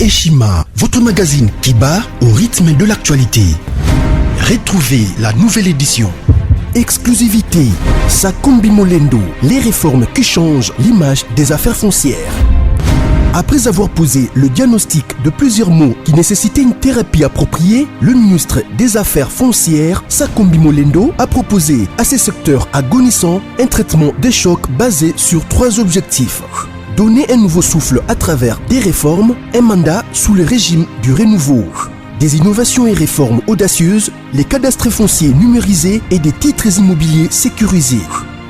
Eshima, votre magazine qui bat au rythme de l'actualité. Retrouvez la nouvelle édition. Exclusivité, Sakumbi Molendo, les réformes qui changent l'image des affaires foncières. Après avoir posé le diagnostic de plusieurs maux qui nécessitaient une thérapie appropriée, le ministre des Affaires foncières, Sakumbi Molendo, a proposé à ces secteurs agonissants un traitement des chocs basé sur 3 objectifs. Donner un nouveau souffle à travers des réformes, un mandat sous le régime du renouveau. Des innovations et réformes audacieuses, les cadastres fonciers numérisés et des titres immobiliers sécurisés.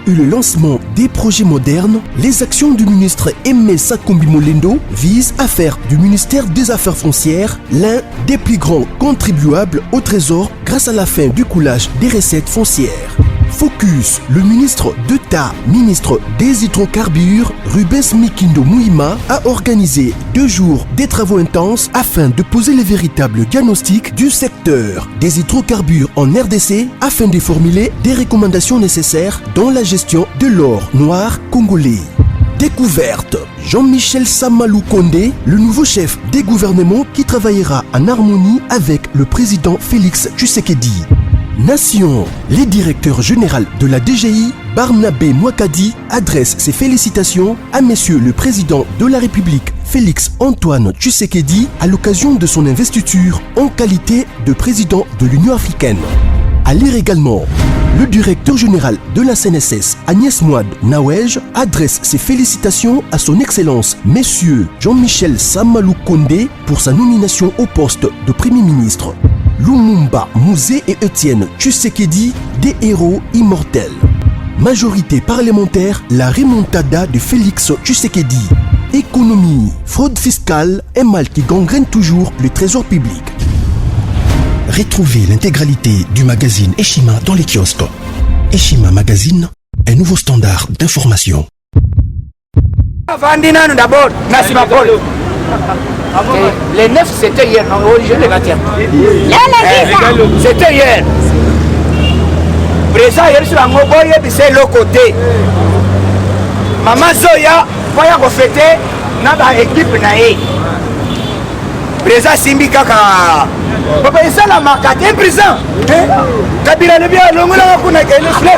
Et le lancement des projets modernes, les actions du ministre Aimé Sakumbi Molendo visent à faire du ministère des Affaires foncières l'un des plus grands contribuables au trésor grâce à la fin du coulage des recettes foncières. Focus, le ministre d'État, ministre des hydrocarbures, Rubens Mikindo Mouima, a organisé 2 jours des travaux intenses afin de poser les véritables diagnostics du secteur des hydrocarbures en RDC afin de formuler des recommandations nécessaires dans la gestion de l'or noir congolais. Découverte, Jean-Michel Samalou Kondé, le nouveau chef des gouvernements qui travaillera en harmonie avec le président Félix Tshisekedi. Nation, le directeur général de la DGI, Barnabé Mouakadi, adresse ses félicitations à Monsieur le Président de la République, Félix Antoine Tshisekedi, à l'occasion de son investiture en qualité de président de l'Union africaine. À lire également, le directeur général de la CNSS, Agnès Mouad Nawej, adresse ses félicitations à son Excellence, Monsieur Jean-Michel Samalou Kondé, pour sa nomination au poste de Premier ministre. Lumumba Mouzé et Étienne Tshisekedi, des héros immortels. Majorité parlementaire, la remontada de Félix Tshisekedi. Économie, fraude fiscale, un mal qui gangrène toujours le trésor public. Retrouvez l'intégralité du magazine Eshima dans les kiosques. Eshima Magazine, un nouveau standard d'information. Les 9 c'était hier, non, je le 21. C'était hier. Président hier sur la Moboye, c'est l'autre côté. Maman Zoya, voyons qu'on fêter notre équipe naïe. Président Simbi Kaka. Papa, il s'est la marque, un président. Kabila le bien, l'homme là, on a gagné le fleur.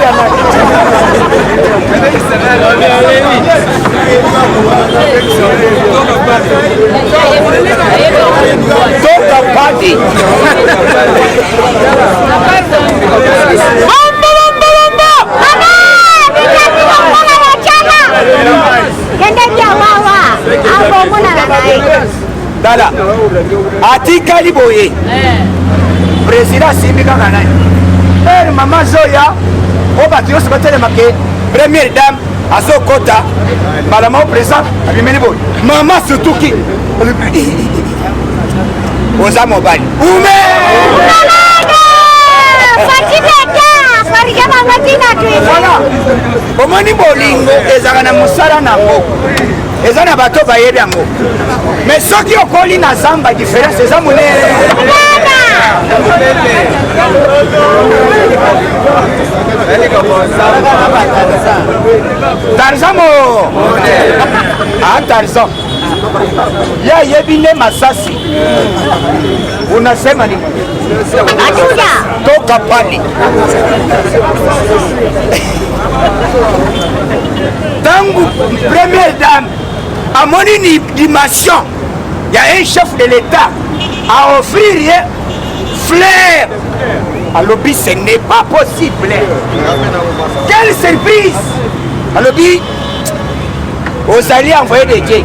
Toka party. Dala, ati kaliboye, président Simbi Kakana, maman Zoya, au bâtiment se battait marqué, première dame, à son quota, madame au président, maman surtout qui, aux amobali. Voilà, comment ni bolingo, ezakana musala nango. Et ça n'a pas tout baillé bien. Mais ceux qui ont collé na zamba différence, c'est ça mon Tarzan ah Tarzan. Ya yebine masasi. Unasema nini? Toka pale. Tangu première dame à mon dimension, il y a un chef de l'État à offrir flair. À l'objet, ce n'est pas possible. Quelle surprise! À l'objet, aux alliés envoyés des dieux.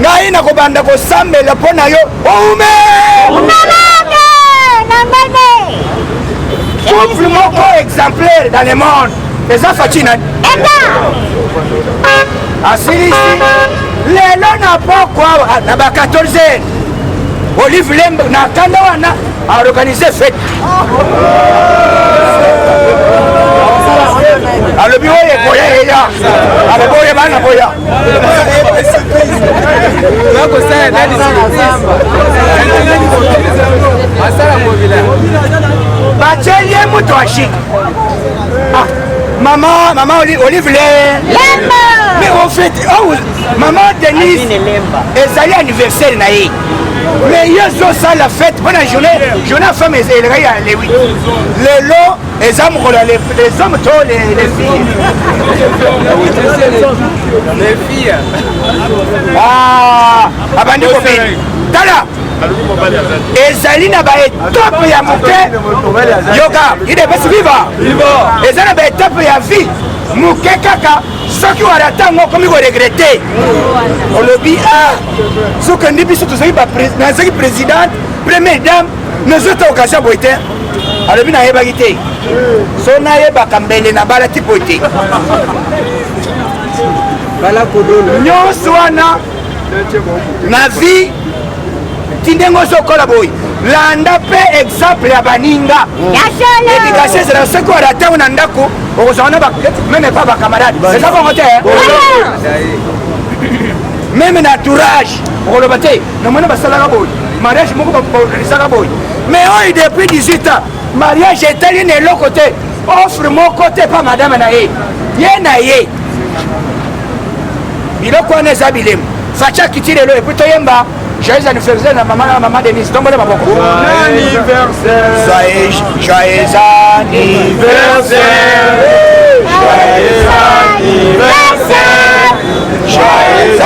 Naï n'a pas de sang, mais le pont n'a yo. Couple mon exemplaire dans le monde. Les enfants, Asili les non n'a pas quoi na ba 14 Olive Lembe na kanda wana a organisé fête. Alors bio ye boya ya. Alors boya bana boya. Nako sana ndani samba. Asala mobile. Bachelie mutoashi. Ah maman Olive mais au fait maman Denise ezali anniversaire na ye mais yezo ça la fête bonne journée femme ezali ya le 8 lelo eza mokolo les hommes to les filles abandi kobeli tala ezali na baetape ya moke yoka idepesi viva eza na baetape ya vie moke kaka soki wala ntango okomi koregrete olobi soki ndi biso nazaki présidente première dame nazota occasion boye te alobi nayebaki te so nayebaka mbele na bala ti boye te nyonso wana na vie tindenge ozokola boye landa mpe exemple ya baninga éducation ezala soki wala ntango na ndako okozala na meme pa bakamarade eza bongo te meme na entourage okoloba te namoni basalaka boye mariage moko baorganisaka boye mais oyo depuis 18 ans mariage etali na eloko te offre moko te pa madame na ye na ye biloko wana eza bilemu fatia kiti lelo epui toyemba joyeux anniversaire na maman Denise tombole maboko joyeux anniversaire joyeux anniversaire joyeux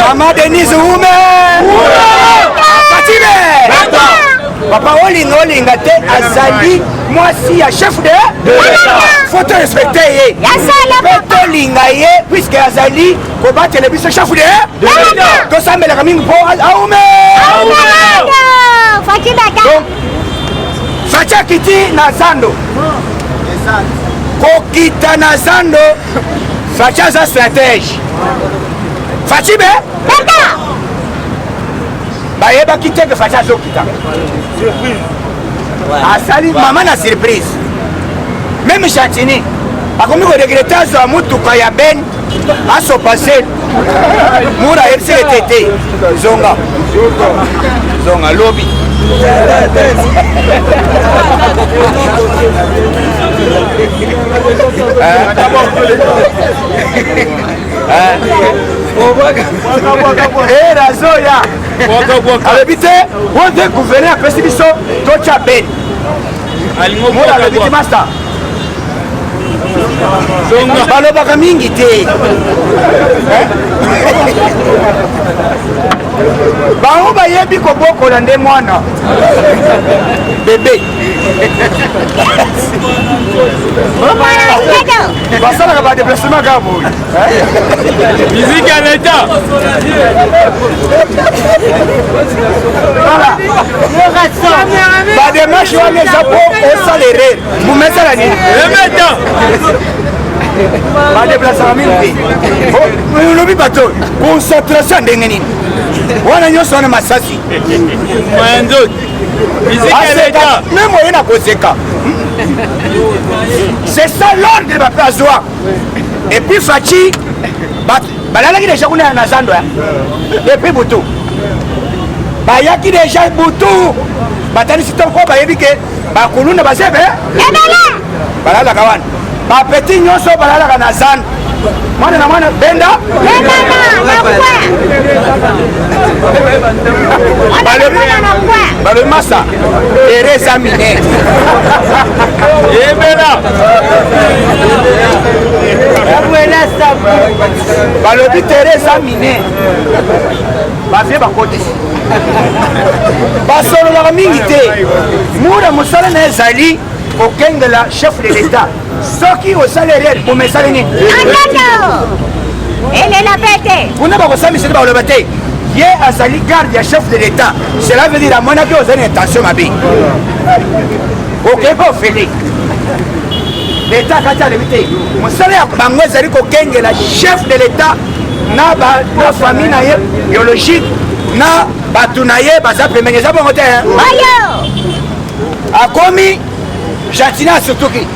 Maman Denise Oume Fatime papa olinga te azali mwasi ya chef de faut respecter ye tolinga ye puisque azali kobatela biso chef de tosambelaka mingi mpo aume fatia kiti na zando kokita na zando fatia aza stratège Fatime bayebaki te ke fatia azokita asali mama na surprise même chantini akomi koregrete azwa mutuka ya ben asopase mura ayebiseke tete zonga lobi razoya alobi te ote gouverneur apesi biso totya ben mona alobi te master balobaka mingi te bango bayebi kobokola nde mwana bebe basalaka badeplacement kaka boye musique ya leta bademarche wana eza po osalere momesala nini emeta badeplasaka mingi te olobi bato concentration ndenge nini wana nyonso wana masasi meme oye na kozeka c'est ça l'ordre bape azwa et puis faci balalaki deja kuna na zando depuis butu bayaki deja butu batanisi toko bayebi ke bakulunda basebe balalaka wana bapeti nyonso balalaka na zando mwana na mwana benda balobi masa teresa mine ebela balobi teresa mine bavie bakoti basololaka mingi te mura mosala na ezali kokengela chef de l'état soki osaleli bomesali nini kuna bakosambiseli baloba te ye azali garde ya chef de l'état cela veut dire amonaki ozali na intention mabe okeba ofele l'état kati alobi te mosala ya bango ezali kokengela chef de l'état na famille na ye biologique na bato na ye baza pembeni eza bongo te akomi jantina surtout ki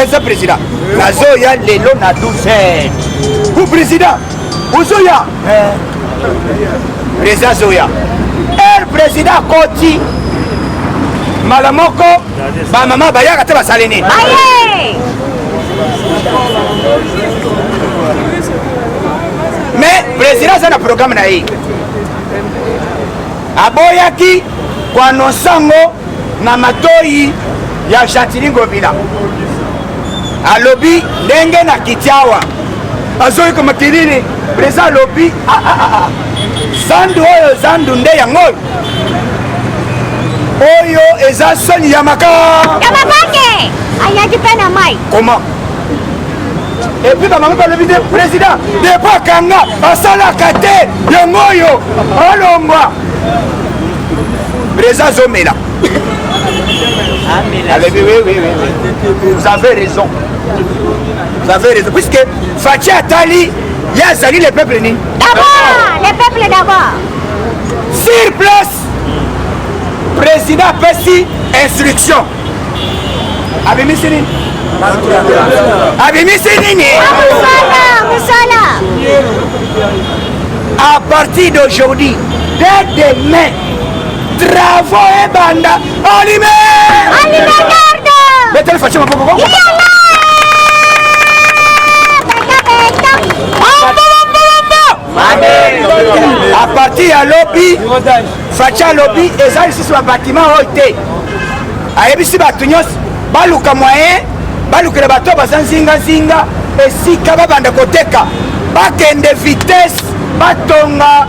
eza président nazoya lelo na 12h ku président ozoya président azoya président akoti mala moko bamama bayaka te basali nini mais président aza na programme na ye aboyaki koanonsango na matoi ya Chantilly Ngobila alobi ndenge na kiti awa azoyika makilini président alobi zandu oyo zandu nde yango oyo eza soni ya makake ayaki mpe na mai comment epuis bamama balobi te président depo akanga asalaka te yango oyo alongwa président azomela oui, vous avez raison puisque Fachi atali yazali le peuple ni d'abord le peuple d'abord sur place président apesi instruction abimisi nini musala à partir d'aujourd'hui dès demain travaux et banda allumé garde mettez Fachi mapoko à partir ya lobi Fachi alobi eza lisusu babatiment oyo te ayebisi bato nyonso baluka moyen balukela bato baza nzinga esika babanda koteka bakende vitesse batonga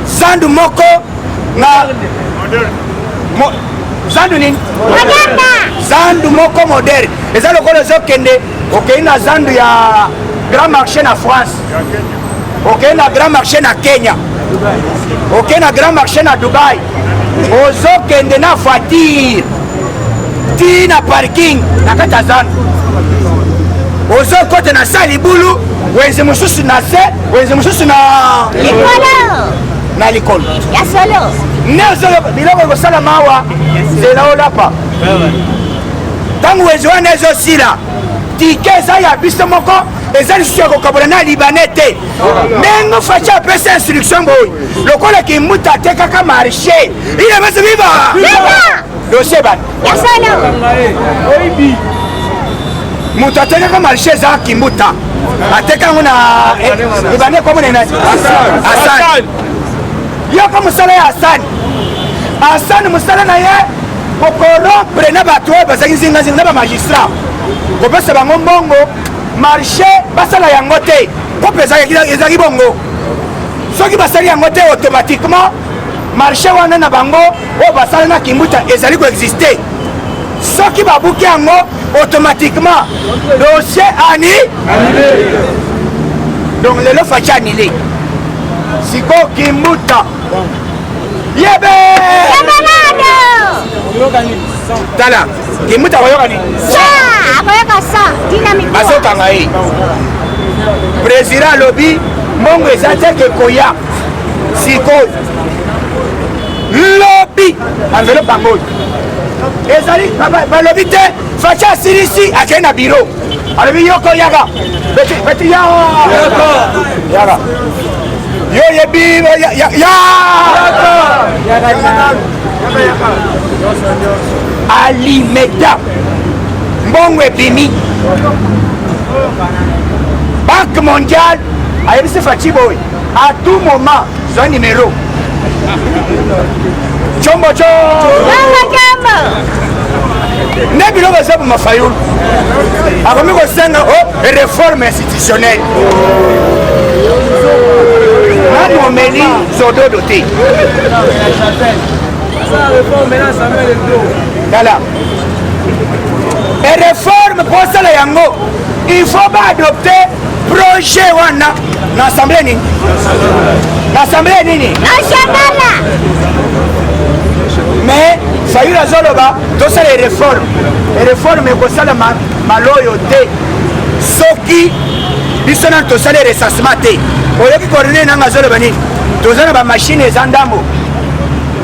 zandu moko na zandu nini zandu moko moderne eza lokola ezokende okei na zandu ya grand marché na France okei na grand marché na Kenya okei na grand marché na Dubai ozokende na voiture ti na parking na kati ya zandu ozokota na sa libulu wenze mosusu na se wenze mosusu na likolo ya solo ne biloko ekosalama awa nzela olapa ntango wenze wana ezosila tike eza ya biso moko eza lisusu ya kokabola na libanais te ndenge Fachi apesa instruction boyi lokola kimbuta atekaka marché ilebese biba dosie bana ya solo moto atekaka marché eza kimbuta atekango na libanais komona Hassan yoka mosala ya Hassan mosala na ye kokorompre na bato oyo bazali nzingazinga na bamagistrat kopesa bango mbongo marché basala yango te kope ezalaki bongo soki basali yango te automatiquement marché wana na bango oyo basala na kimbuta ezali koexiste soki babuki yango automatiquement dossier donc lelo Fachi annulé siko kimbuta yebe tala kimbuta koyoka nini akoyoka sa dynamique bazokanga ye président alobi mbongo eza te ke koya sikoyo lobi enveloppe yango oyo ezali balobi te Fachi asilisi akei na biro alobi yoko yaka beti yaka yo yebi alimeta mbongo ebimi banque mondiale ayebisi Fachi boy à tout moment zwa numéro chombo nde biloko eza boma fayulu akomi kosenga réforme institutionnelle nani omeli zododo te tala réforme posala yango il faut baadopte projet wana na assemblée nini na assemblée nini nationale mais fayulu azoloba tosala réforme ekosala maloyo te soki biso nano tosali recensement te oyoki coordonné nanga azoloba nini toza na bamashine eza ndambo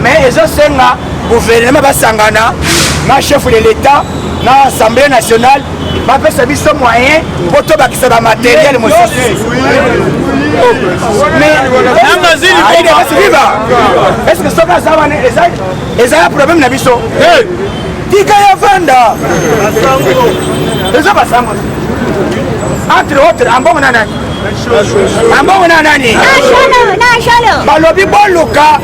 mais ezosenga gouvernement basangana na chef de l'état na assemblée nationale bapesa biso moyen po tobakisa bamateriel mosusu est ce que soki aza wana eza ya problème na biso tika ya vanda eza basango entre autres ambongo na nani ambongo na nani balobi boluka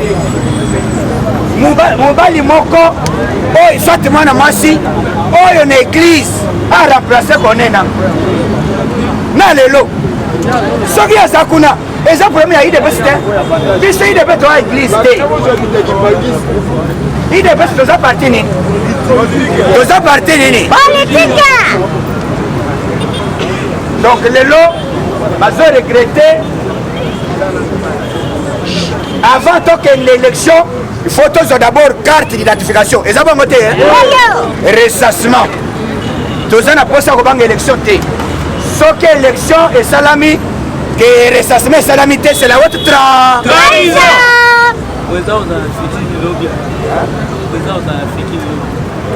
mobali moko oyo soit mwana mwasi oyo na église aremplace konena na lelo soki aza kuna eza problème ya idps te biso idps toa église te idps toza parti nini toza parti nini donc lelo bazo regretter avant tokende l'élection il faut toujours d'abord carte d'identification et ça va monter recensement tous en approche à bang élection t ce que élection et salami que recensement salamité c'est la haute trahison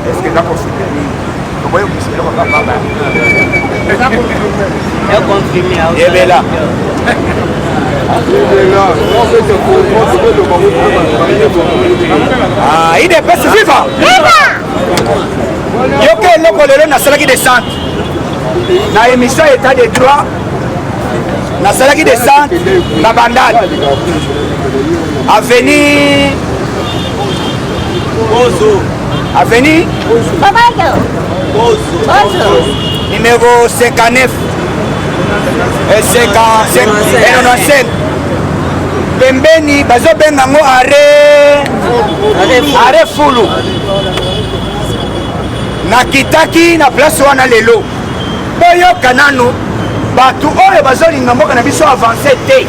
est-ce que d'accord vous voyez que c'est là il est pas vivant yoke eloko lelo nasalaki descente na émission état de droit nasalaki descente na bandale avenue numéro 59 et 95 pembeni bazobenga ngo are fulu nakitaki na place wana lelo boyoka nanu bato oyo bazolinga mboka na biso avance te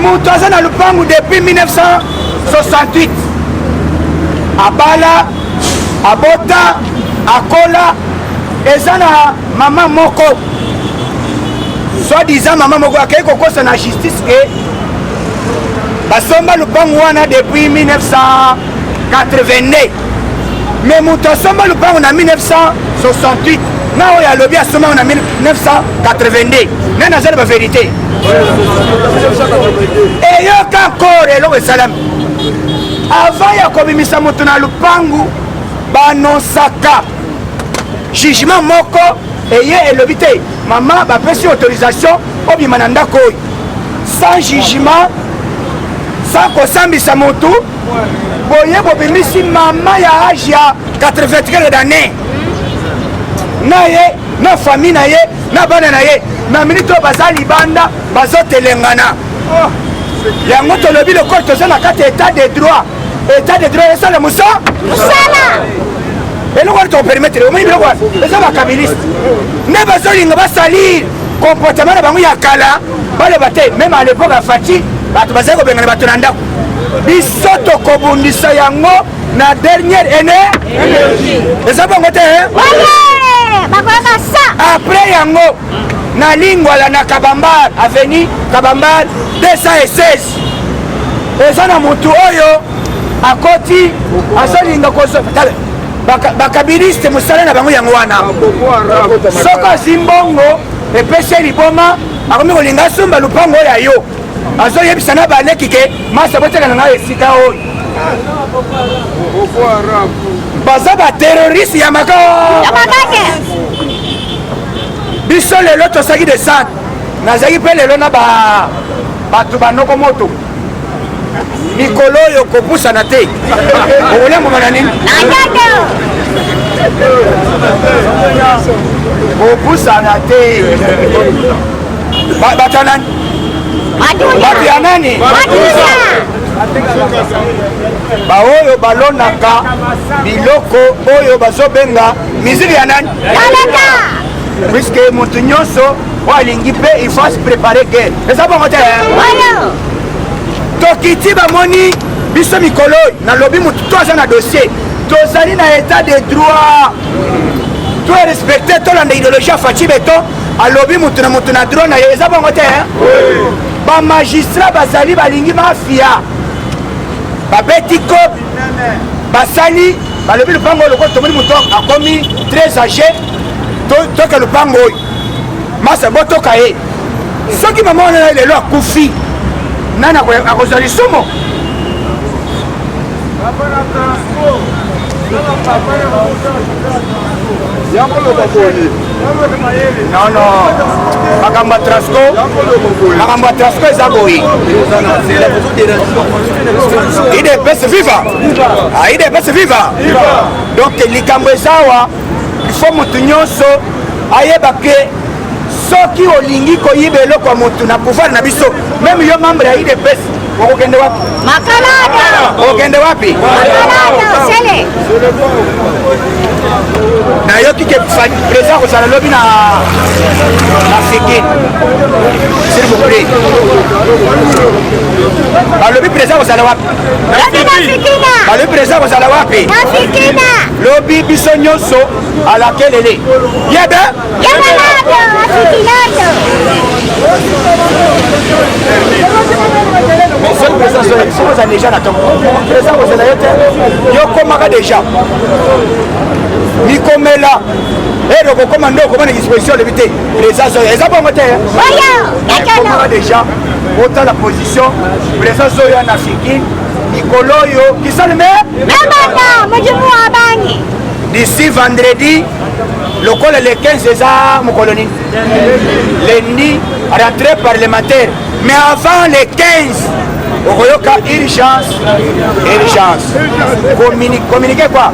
moto aza na lupangu depuis 1968 abala abota akola eza na mama moko soi-disant mama moko akei kokosa na justice ke basomba lupangu wana depuis 1982 mais moto asomba lupangu na 1968 na oyo alobi asombango na 1982 nde nazali bavérité eyoka nkore eloko esalami avant ya kobimisa moto na lupangu banonsaka jugement moko eye elobi te mama bapesi autorisation obima na ndako oyo sans jugement sans kosambisa motu boye bobimisi mama ya age ya 84 d'année na ye na famille na ye na bana na ye na minute oyo baza libanda bazotelengana yango tolobi lokolo toza na kati état de droit esala mosala eloko wana tokopermettre omoni biloko wana eza bakabiliste nde bazolinga basalir comportement na bango ya kala baloba te meme à l'époque ya fati bato bazali kobengana bato na ndako biso tokobundisa yango na dernière année eza bongo te après yango na lingwala na kabambar avenue kabambar 216 eza na motu oyo akoti azolinga kozoa bakabiliste mosala na bango yango wana soko azimbongo epesi liboma akomi kolinga asomba lupango oyo ayo azoyebisa na baleki ke masa botekana ngai esika oyo baza baterroriste ya makake biso lelo tosaki descente nazalaki mpe lelo na bato banoko moto mikolo oyo kopusana te okolemboma nini kopusana te bato ya nani bato ya nani baoyo balonaka biloko oyo bazobenga miziki ya nani puisque moto nyonso oyo alingi mpe il faut se préparer guerre eza bongo te tokiti bamoni biso mikolo oyo nalobi motu to aza na dossier tozali na état de droit to respecte tolanda idéologie ya faci beto alobi mutu na drone na ye eza bongo te bamagistrat bazali balingi mafia babeti ko basali balobi lupango oyo loko tomoni moto akomi très âgé toke lupango oyo masa botoka ye soki mama wana lelo akufi nani akozwa lisumu non makambo ya Trasco eza boye idps viva donc likambo eza awa ifo motu nyonso ayeba ke soki olingi koyiba eloko ya motu na pouvoir na biso meme yo membre ya idps okokende wapi Makalada. okokende wapi Makalada, sele. nayoki ke président kozala lobi na fikine s'il vous plaît balobi président kozala wapi balobi président kozala wapi lobi biso nyonso alakelele yebe monsieur le président si vous êtes déjà na ton président kozala yo te yokomaka déjà mikomela ero kokoma ndo okoma na disposition lebi te présence oyo eza bongo te komaka déjà ota la position présence oyo na fikine mikolo oyo kisaleme d'ici vendredi lokola le 15 eza mokolo nini lundi rentrée parlementaire mais avant le 15 okoyoka urgence communiqué quoi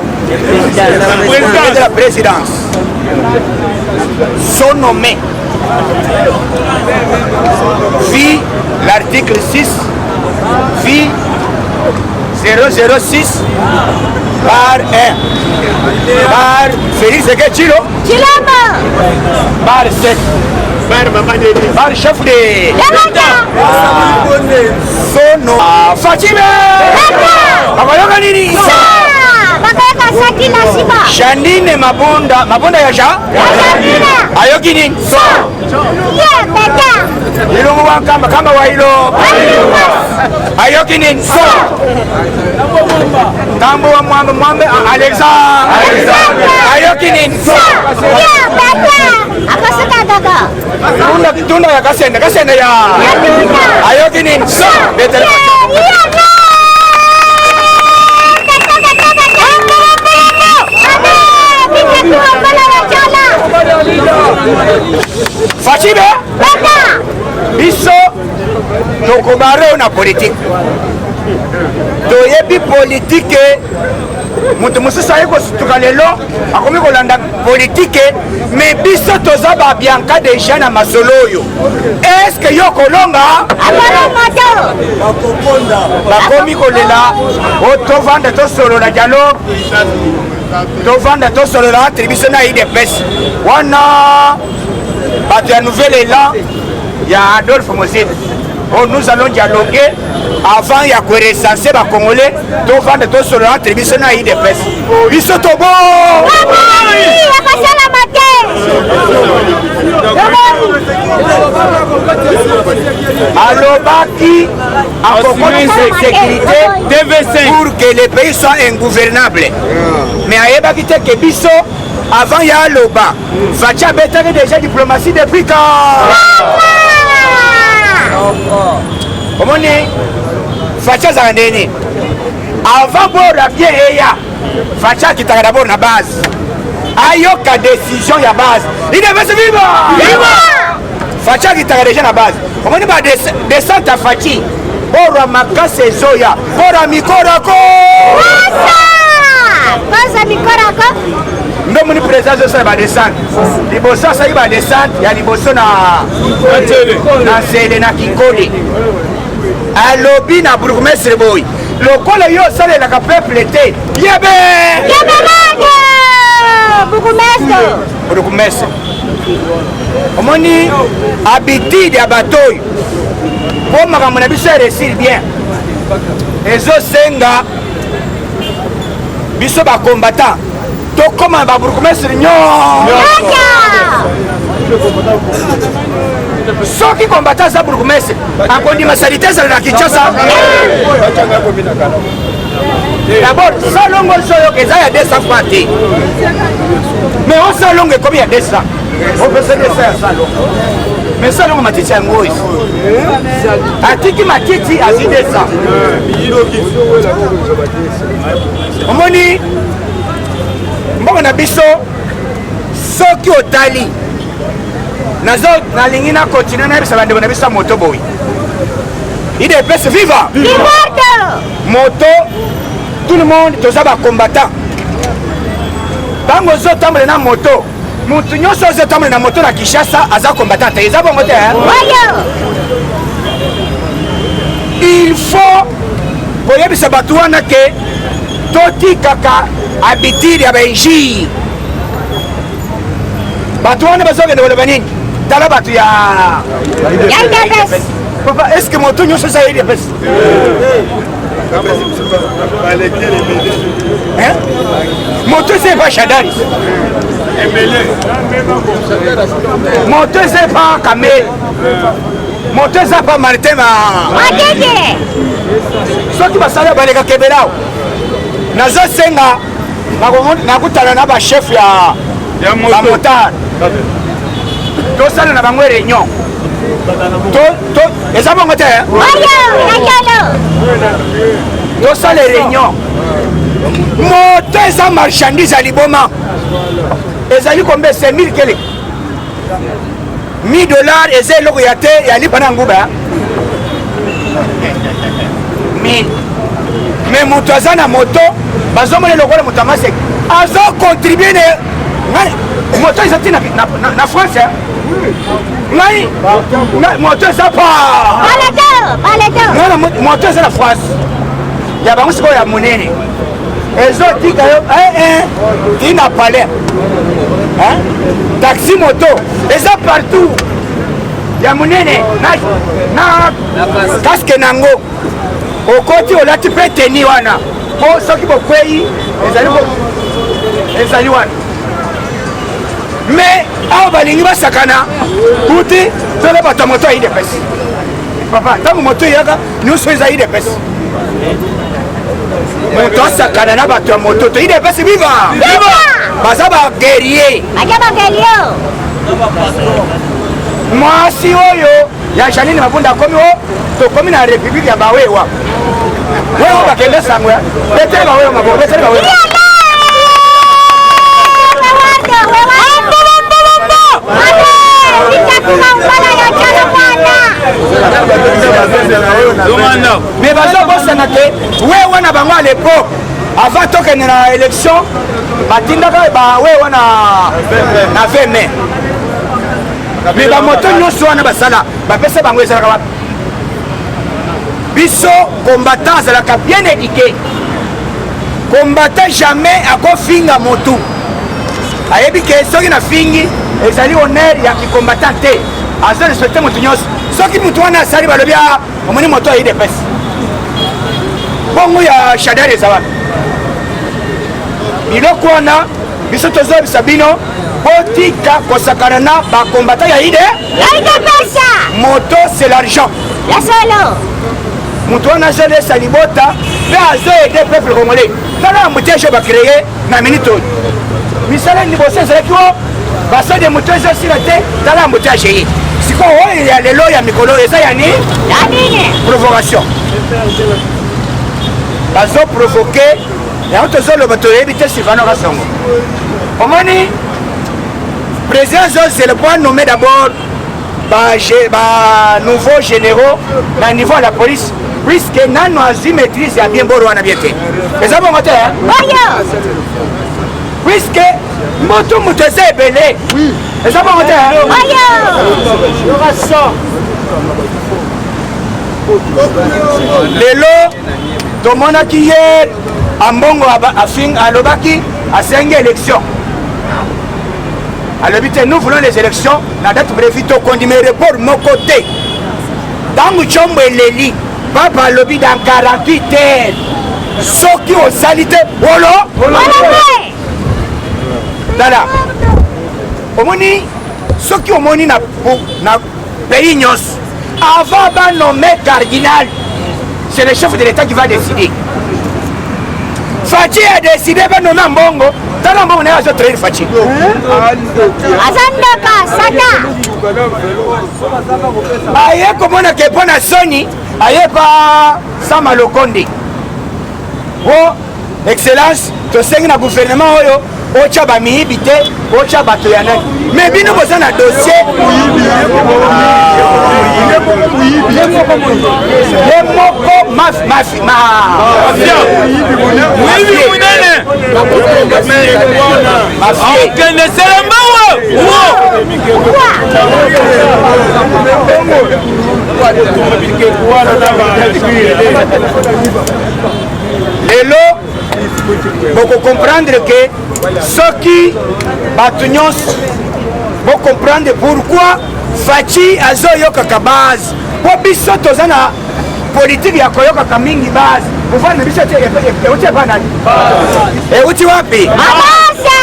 président de la présidence sont nommés vie l'article 6 vie 006 par 1 par Félix Ekechilo par 7 par chef de sono Fatime bakoyoka nini Shandine mabunda ya ja ayoki nini ilungu wankamba kamba wailo ayoki nini tambo wa mwambe Alexandre ayoki nini tunda ya kasende ya ayoki nini Fatime biso tokomare na politique toyebi politique moto mosusu aye kosutuka lelo akomi kolanda politike me biso toza babianka deja na masolo oyo eske yo kolonga bakomi kolela o tovanda tosolola dialogue tovanda tosolola atri biso na idps wana bato ya nouvel élan ya Adolphe Mosine oh, nous allons dialoguer avant ya korecenser bakongolais tovanda tosolola atri biso na idps biso tobo alobaki akokomisa sécurité pour que le pays soit ingouvernable mais ayebaki te ke biso avant ya aloba Fachi abetaki déjà diplomatie depuis quand omoni Fachi azaka ndeni avant bora bien eya Fachi akitaka d'abord na base ayoka décision ya base idevese viva Fachi akitaka déjà na base omoni ba descente ya Fachi borwa makasi ezoya bora mikorako ndo moni président osala badescente liboso asali badescente ya liboso na nzele na kinkoli alobi na bourgmestre boy lokola yo osalelaka peuple te yebe bourgmestre omoni habitude ya bato oyo mpo makambo na biso eresir bien ezosenga biso bacombattant tokoma babourgmestre nyonso soki combattant za bourgmestre akondima salite ezala na Kinshasa d'abord salongo oyo eza ya 200 fois te mais osalongo ekomi ya 200 opesa 200 ya salongo mais salongo matiti yango oyo atiki matiti azi 200 omoni mbongo na biso soki otali nalingi na continue nayebisa bandeko na biso ya moto boyi IDPS viva moto tout le monde toza bacombattant ntango ozotambola na moto mutu nyonso ozotambola na moto na Kinshasa aza combattant te eza bongo te il faut koyebisa bato wana ke totikaka habitude ya bainjire bato wana bazokende koloba nini tala bato ya papa est ce que moto nyonso eza IDPS moto eza epa Shadari moto eza epa Kamel moto eza pa Martin soki basala baleka kebelao nazosenga nakutana na bachef ya motard tosala na bango réunion eza bongo te tosala réunion moto eza marchandise ya liboma ezali kombe se 1000 kele $1000 eza eloko ya te ya lipa na nguba 1000 mais moto aza na moto bazomona lokola moto amaseki azocontribue moto eza ti na France ngai moto eza pa moto eza na France ya bango sikoyo ya monene ezotika yo tina palais taxi moto eza partout ya monene na kaske nango okoti olati mpe teni wana po soki bokwei ezali wana mais awa balingi basakana kuti tola bato ya moto ya IDPS papa ntango moto eyaka nyonso eza IDPS moto asakana na bato ya moto to IDPS viva baza baguerrier mwasi oyo ya Janine Mabunda akomi o tokomi na république ya bawewa wewa bakende sango betele bawewa mabo betele bawewa mais bazobosana te wewa na bango à l'époque avant tokende na élection batindaka bawewa na 20 mai mais bamoto nyonso wana basala bapesa bango ezalaka wapi biso combattant azalaka bien éduqué combattant jamais akofinga motu ayebi ke soki na fingi ezali honneur ya kicombattant te azo respecte motu nyonso soki motu wana asali balobi omoni moto ya IDPS bongo ya Shadari eza wapi biloko wana biso tozobisa bino botika kosakana na bacombattant ya IDPS moto c'est l'argent moto wana azolesa libota mpe azoede peuple congolais tala embouteillage oyo bacreye na minute oyo misala liboso ezalaki o basode moto ezosila te tala embouteillage ye sikoyo oyo ya lelo ya mikolo eza ya nini provocation bazoprovoke yango tozoloba toyebi te Sylvano Kasongo omoni président c'est le point nommé d'abord nouveaux généraux na niveau de la police puisque nano azwi maîtrise ya bien boro wana bien te eza bongo te puisque moto eza ebele eza bongo te lelo tomonaki ye ambongo alobaki asengi élection alobi te nous voulons les élections na date prévue tokondima report moko te ntango tshombo eleli papa alobi dans 48 heures soki osali te tala omoni ce qui au moni na pays nyos avant de nommer cardinal, c'est le chef de l'État qui va décider. Fachi a décidé de nommer Mbongo. Dans le monde, on a traité Fachi. Aïe, comme on a fait pour la Sony, aïe, pas Samalokonde. Oh, Excellence, tu sais que le gouvernement, ocha ba miibite ocha bato ya nani mais bino boza na dossier le moko mafia lelo boko comprendre que ceux qui batunions vont comprendre pourquoi Fachi azoyoka ka base po biso tozana politique ya koyoka ka mingi base mfano biso uti bana uti wapi abasa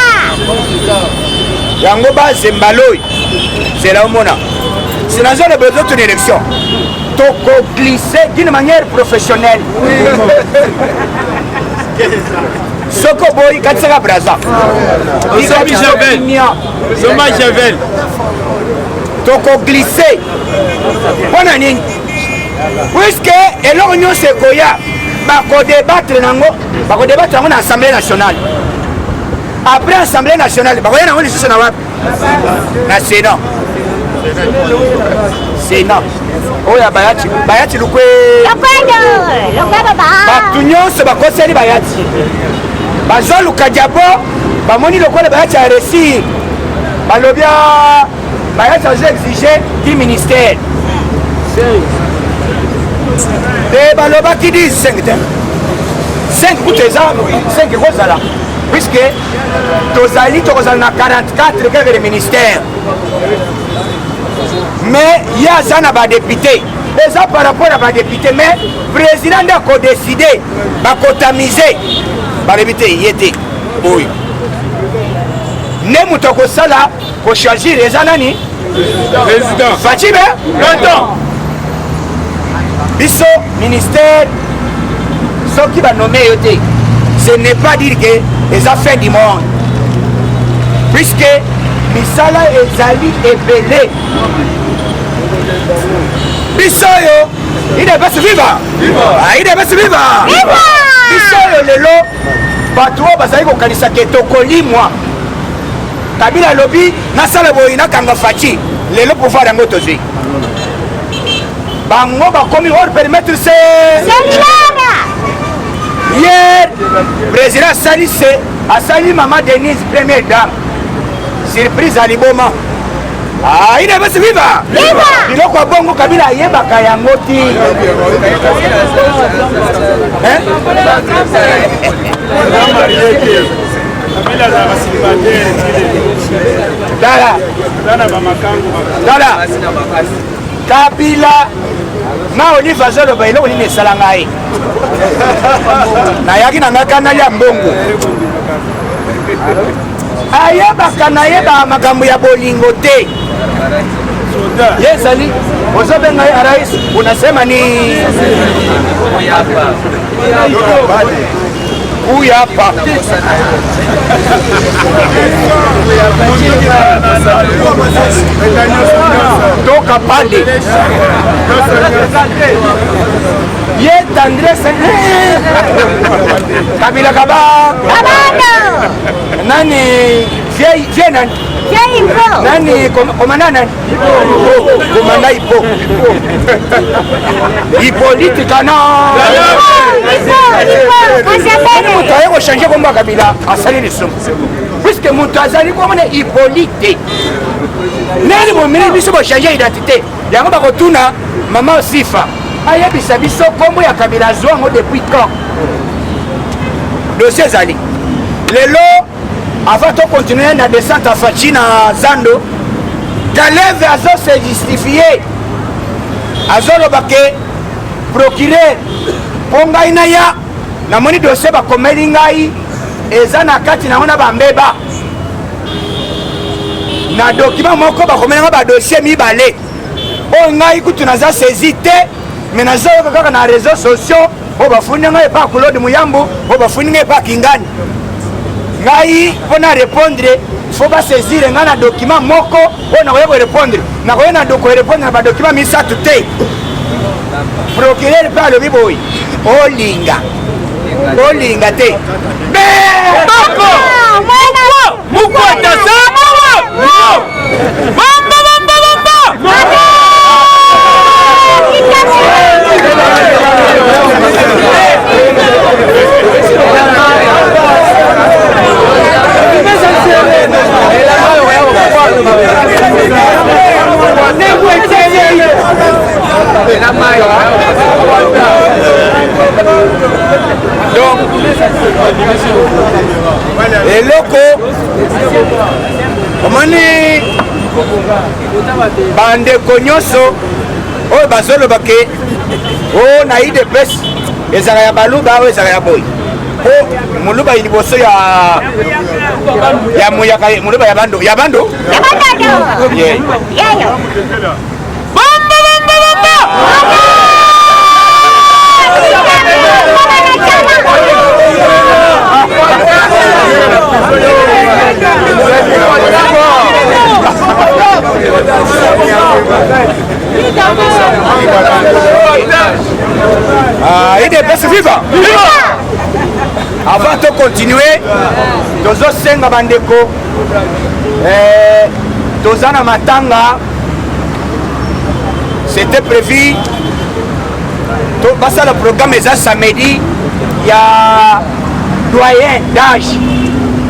yango base mbaloi c'est là mona c'est dans le besoin d'une élection toko glisser d'une manière professionnelle Soko boy katsaka braza. Zomi Javel. Zoma Javel. Toko glisser. Bona nini? Puisque eloko nyonso ekoya bako débattre nango na Assemblée nationale. Après Assemblée nationale bakoya nango lisusu na wapi? Na Sénat. Sénat. Oya bayati lukwe. Lokwe baba. Batu nyonso bakoseli bayati. Bazoluka diabo bamoni lokola bayati a réussir. Balobia bayati a exiger du ministère. Et baloba qui dit 5 couteza 5 kozala. Puisque tozali na 44 quelques ministères. Mais il y a ça na ba député. Et ça par rapport à ba député mais président a décidé ba kotamiser ba député yete. Oui. Ne mutoko sala ko choisir les anani président Fachibe longtemps. Biso ministère ce qui va nommer yote. Ce n'est pas dire que les affaires du monde. Puisque misala ezali ebele. Bisoyo, il devait se vivre. Il devait se vivre. Bisoyo lelo, batouo bazali kokanisa ke tokoli moi. Kabila lobi nasala boyina kanga Fachi. Lelo pouvoir yango tozwi. Bango bakomi or permettre c'est hier, président Salisse a sali maman Denise, première dame. Surprise à l'Iboma. Ah, il devait se vivre. Il a quoi bon Kabila yebaka yango ti. Hein? Dala. Kabila na Olive Azolo ba iloko nini esala ngai nayaki na ngakana ya mbongo ayebaka nayeba makambo ya bolingo te yezali ozobenga rais unasema ni huyu hapa toka pande ye tendresse Kabila kaba nani vie nani nani komanda nani komanda Ipo Hippolyte kana mutu aye kochange komba Kabila asali lisumu puisque mutu azali komona Hippolyte nani bomini biso bochange identité yango bakotuna mama Sifa ayebisa biso kombo ya Kabila zwango depuis quand dossier ezali lelo avant de continuer na descente à Fachi na Zando Kaleve azo se justifier azoloba ke procureur ponga inaya na moni dossier bakomeli ngai eza na kati na ngona bambeba na document moko bakomela ba dossier mibale o ngai kutu naza saisi te mais naza kaka na réseaux sociaux o bafundi ngai pa Claude Muyambu o bafundi ngai pa Kingani ngai pona répondre faut ba saisir ngai na document moko o na ko répondre na ko na doko répondre na ba document misatu te procureur pa le biboy o linga te Boko Mukwata sama Bamba donc eloko omoni bandeko nyonso oyo bazoloba ke o na idps ezala ya baluba oyo ezala ya boyi po moluba liboso ya muyaka moluba ya bando IDPS viva! Avant de continuer, tozo senga bandeko tozana matanga c'était prévu to basa le programme eza samedi ya doyen d'âge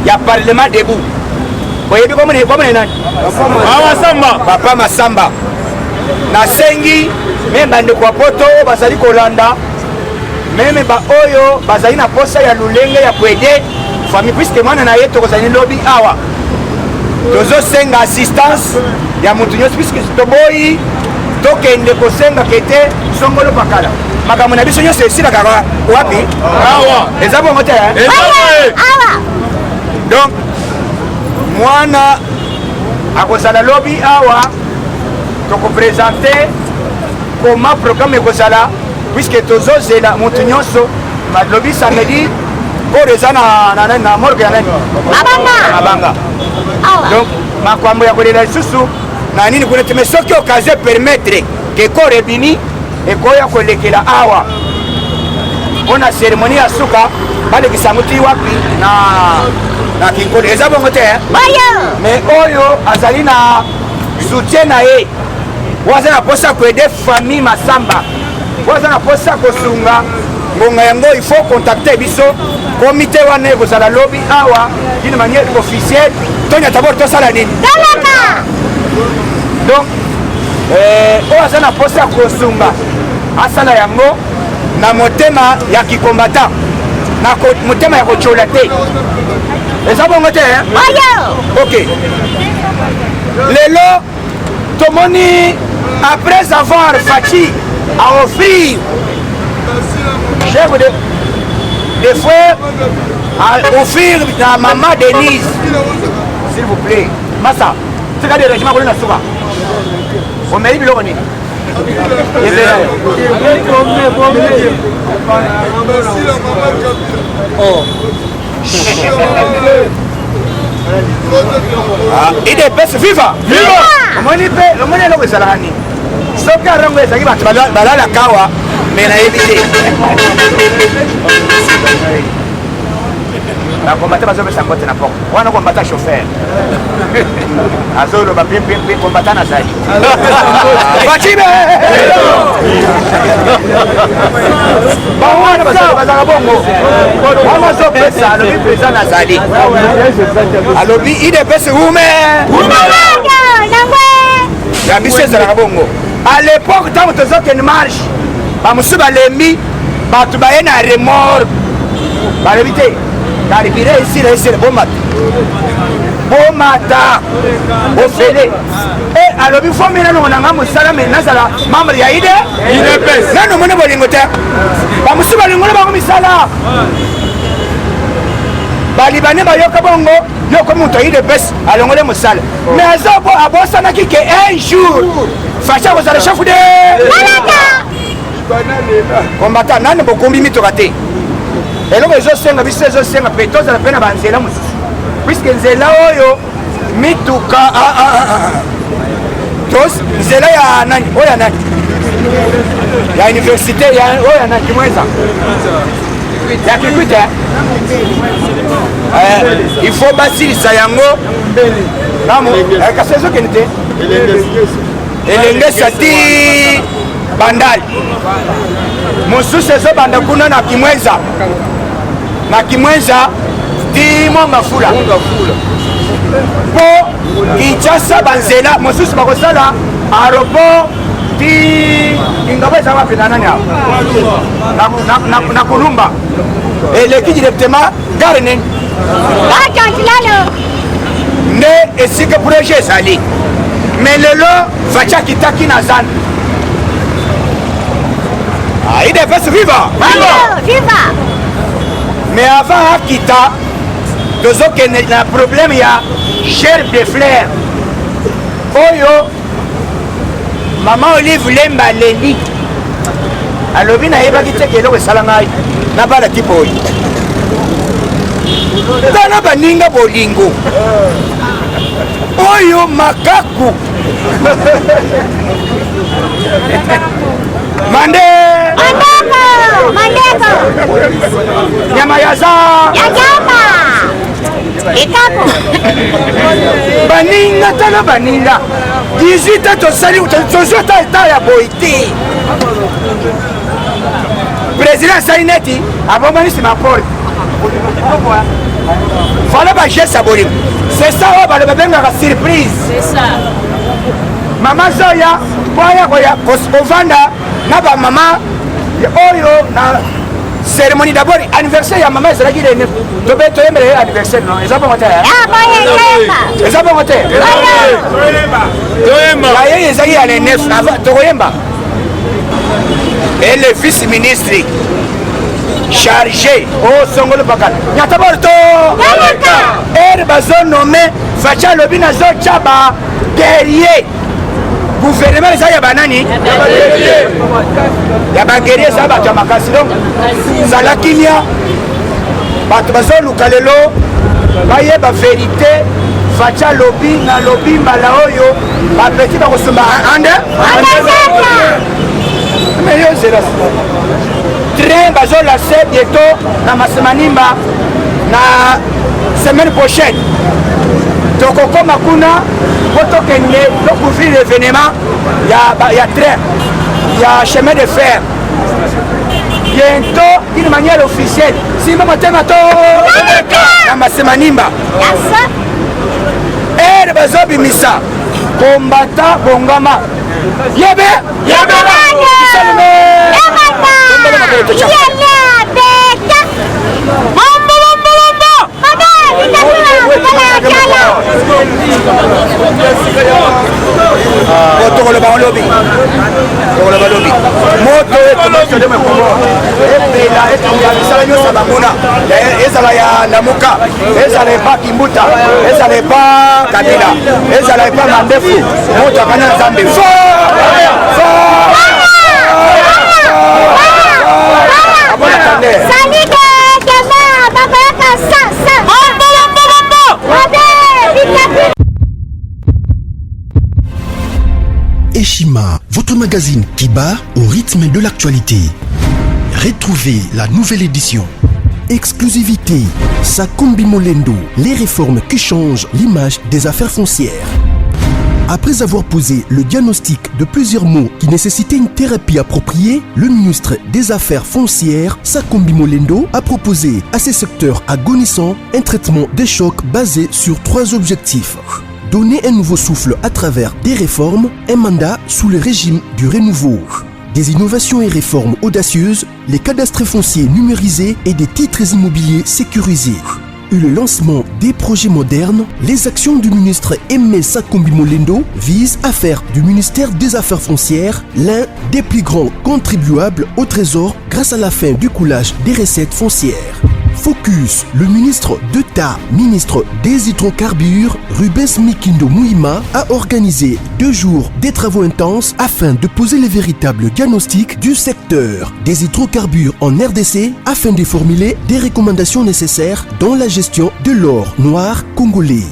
ya parlement debout oyebi komone nani papa Masamba nasengi même bandeko ya poto bazali kolanda même ba oyo bazali na posa ya lulenge ya koede famille puisque mwana na ye tokozali lobi awa tozosenga assistance ya mutu nyonso puisque toboyi tokende kosenga kete songolo pakala makambo na biso nyonso esilaka wapi awa eza bongo te awa donc mwana akozala lobi awa tokopresente koma programme ekozala puisque tozozela mutu nyonso lobi samedi koro eza na morgue ya nani mabanga donc makambo ya kolela lisusu na nini kuna teme soki occasion permettre ke koro ebini ekoya kolekela awa mpona cérémonie ya suka balekisa muti wapi na kinkolo eza bongo te mais oyo azali na soutien na ye waza na posa koede famille Masamba waza na posa kosunga ngonga yango il faut contacter biso comité wana ekozala lobi awa d'une manière officielle tonya tabor tosala nini donc oyo aza na posa kosunga asala yango na motema ya kikombata na motema ya kochola te eza bongo te ok lelo tomoni après avoir faci à offrir chef de frère à offrir à maman Denise s'il vous plaît massa c'est quand des régiments qu'on a souvent on mérite le roni IDPS viva omoni pe omoni eloko ezalaka nini soki arango ezalaki bato balalaka awa me nayebi te bakombate bazopesa ngo te na poko wana kombata chauffeur azoloba pe kombata nazali bacibe bawana bazalaka bongo wana azopesa alobi président nazali alobi IDPS ume ya biso ezalaka bongo à l'époque ntango tozokende marche bamosusu balembi bato baye na remorque balobi te karibire esila bomata ofele alobi fomi nano nanga mosala me nazala membre ya IDPS nano mone bolingo te bamosusu balingolo bango misala balibane bayoka bongo yoko moto ayi de bes alongole mosala mais azobo abosanaki ke un jour facha kozala chef de kombata nani bokombi mitoka te eloko ezosenga biso ezosenga pe tozala mpe na banzela mosusu puiske nzela oyo mituka nzela ya nani oyo ya nani ya université oyo ya nani kimweza ya kikwite il faut basilisa yango kasi ezokende te elengesa ti bandali mosusu ezobanda kuna na kimwenza ti mwa mafula mpo kinshasa banzela mosusu bakosala aéroport ti ingabo eza wapi na nani awo na kolumba eleki directement gare neni nde esika projet ezali mais lelo fatia kitaki na zana il devait se vivre mais avant akita tozokende na problème ya gerbe de fleur oyo mama Olive Lemba leli alobi nayebaki te ke eloko esala ngai nabala ti boyi tana baninga bolingo oyo makaku Mandeko nyama ya za ikapo baninga tana baninga 18 ans tosali tozwa ta eta ya boyi te président asali neti abomanisi mapole fala bageste ya bolingo c'est ça oyo balo babengaka surprise mama zoya boya koya kovanda na bamama oyo na cérémonie d'abord anniversaire ya mama ezalaki le 9 tobe toyembele anniversaire non eza bongo te eza bongo te yaye ezalaki ya le 9 tokoyemba et le vice ministre chargé au songolo bakala nyata borto ere bazonome facha lobi nazotia ba guerrier gouvernement eza ya banani ya baguerrier eza bato ya makasi donc zala kimia bato bazoluka lelo bayeba vérité facha lobi na lobi mbala oyo bapeti bakosomba ande mais yo zela train bazolase bientôt na masemanimba na semaine prochaine tokokoma kuna po tokende tocouvrir l'événement ya train ya chemin de fer bientôt d'une manière officielle simba motema to na masemanimba ere bazobimisa kombata bongama yebe tokoloba olobi moto epela misala nyonso bamona ezala ya lamuka ezala epa kimbuta ezala epa kabila ezala epa mandefu moto akana nzambe Eshima, votre magazine qui bat au rythme de l'actualité. Retrouvez la nouvelle édition. Exclusivité, Sakombi Molendo, les réformes qui changent l'image des affaires foncières. Après avoir posé le diagnostic de plusieurs maux qui nécessitaient une thérapie appropriée, le ministre des Affaires foncières, Sakombi Molendo, a proposé à ces secteurs agonissants un traitement des chocs basé sur 3 objectifs. Donner un nouveau souffle à travers des réformes, un mandat sous le régime du renouveau. Des innovations et réformes audacieuses, les cadastres fonciers numérisés et des titres immobiliers sécurisés. Et le lancement des projets modernes, les actions du ministre Aimé Sakombi Molendo visent à faire du ministère des Affaires foncières l'un des plus grands contribuables au trésor grâce à la fin du coulage des recettes foncières. Focus, le ministre d'État, ministre des hydrocarbures, Rubens Mikindo Mouima, a organisé 2 jours des travaux intenses afin de poser les véritables diagnostics du secteur des hydrocarbures en RDC afin de formuler des recommandations nécessaires dans la gestion de l'or noir congolais.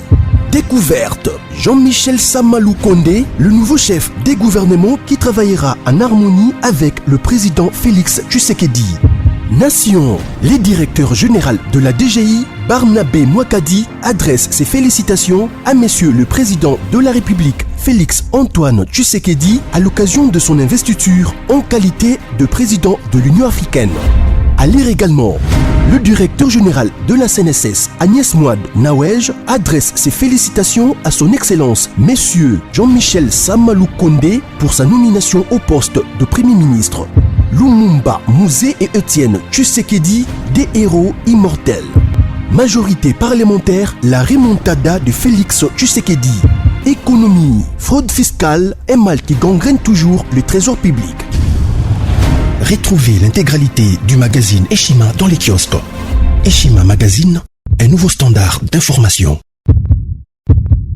Découverte. Jean-Michel Samalou Kondé, le nouveau chef des gouvernements qui travaillera en harmonie avec le président Félix Tshisekedi. Nation. Les directeurs généraux de la DGI, Barnabé Mouakadi, adresse ses félicitations à Monsieur le Président de la République Félix Antoine Tshisekedi à l'occasion de son investiture en qualité de président de l'Union africaine. À lire également. Le directeur général de la CNSS, Agnès Mouad Nawej, adresse ses félicitations à son Excellence, Monsieur Jean-Michel Samalou Kondé, pour sa nomination au poste de Premier ministre. Lumumba Mouzé et Étienne Tshisekedi, des héros immortels. Majorité parlementaire, la remontada de Félix Tshisekedi. Économie, fraude fiscale et mal qui gangrène toujours le trésor public. Retrouvez l'intégralité du magazine Eshima dans les kiosques. Eshima Magazine, un nouveau standard d'information.